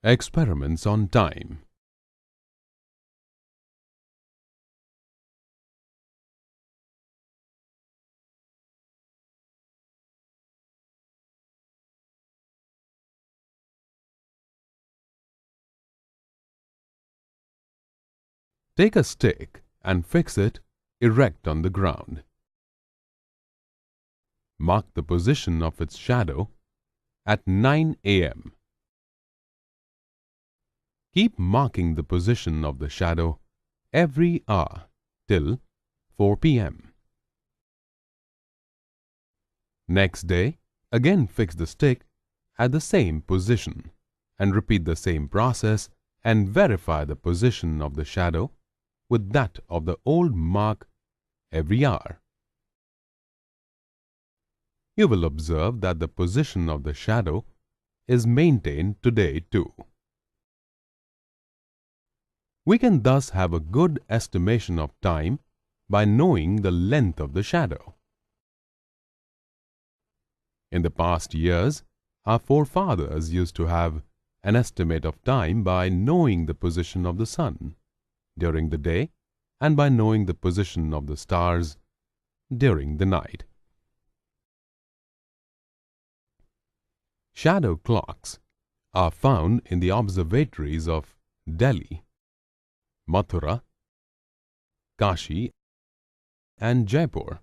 Experiments on time. Take a stick and fix it erect on the ground. Mark the position of its shadow at 9 a.m. Keep marking the position of the shadow every hour till 4 p.m. Next day, again fix the stick at the same position and repeat the same process and verify the position of the shadow with that of the old mark every hour. You will observe that the position of the shadow is maintained today too. We can thus have a good estimation of time by knowing the length of the shadow. In the past years, our forefathers used to have an estimate of time by knowing the position of the sun during the day and by knowing the position of the stars during the night. Shadow clocks are found in the observatories of Delhi, Mathura, Kashi, and Jaipur.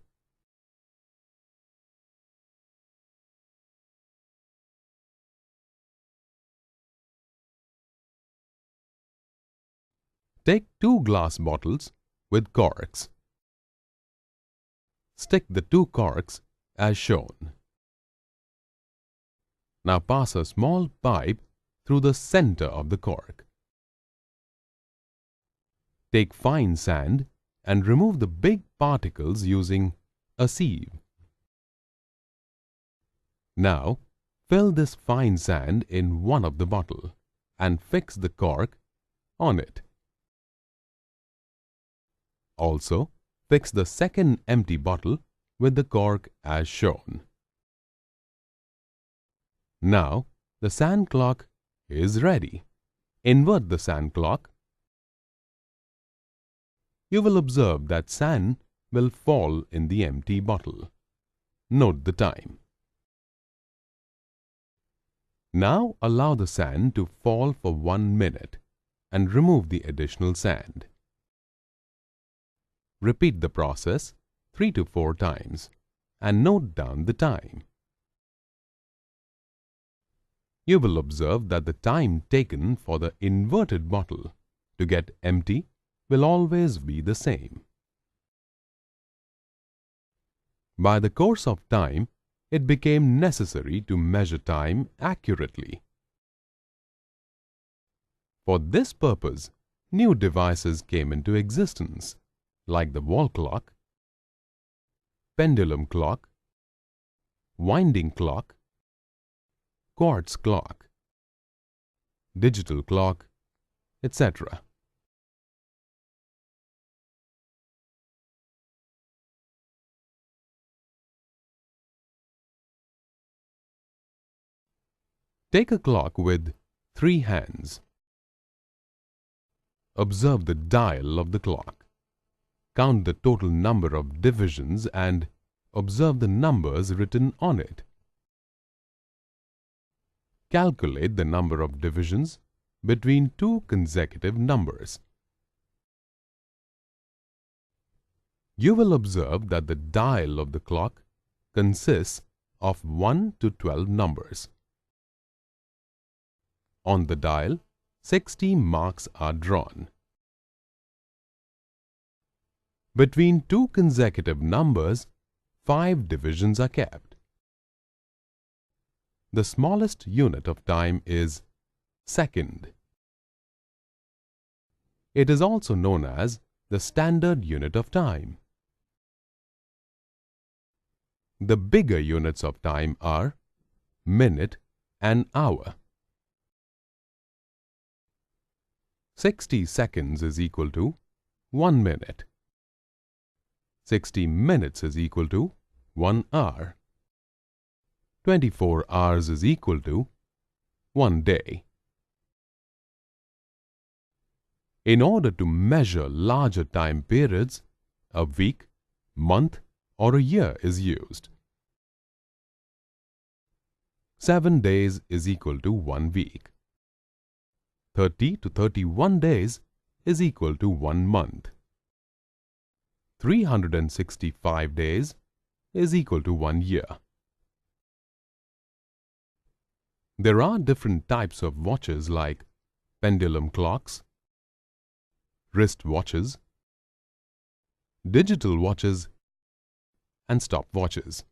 Take 2 glass bottles with corks. Stick the 2 corks as shown. Now pass a small pipe through the center of the cork. Take fine sand and remove the big particles using a sieve. Now fill this fine sand in one of the bottle and fix the cork on it. Also, fix the second empty bottle with the cork as shown. Now, the sand clock is ready. Invert the sand clock. You will observe that sand will fall in the empty bottle. Note the time. Now allow the sand to fall for 1 minute and remove the additional sand. Repeat the process 3 to 4 times and note down the time. You will observe that the time taken for the inverted bottle to get empty will always be the same. By the course of time, it became necessary to measure time accurately. For this purpose, new devices came into existence, like the wall clock, pendulum clock, winding clock, quartz clock, digital clock, etc. Take a clock with 3 hands. Observe the dial of the clock. Count the total number of divisions and observe the numbers written on it. Calculate the number of divisions between 2 consecutive numbers. You will observe that the dial of the clock consists of 1 to 12 numbers. On the dial, 60 marks are drawn. Between 2 consecutive numbers, 5 divisions are kept. The smallest unit of time is second. It is also known as the standard unit of time. The bigger units of time are minute and hour. 60 seconds is equal to 1 minute. 60 minutes is equal to 1 hour. 24 hours is equal to 1 day. In order to measure larger time periods, a week, month, or a year is used. 7 days is equal to 1 week. 30 to 31 days is equal to 1 month. 365 days is equal to 1 year. There are different types of watches like pendulum clocks, wrist watches, digital watches, and stopwatches.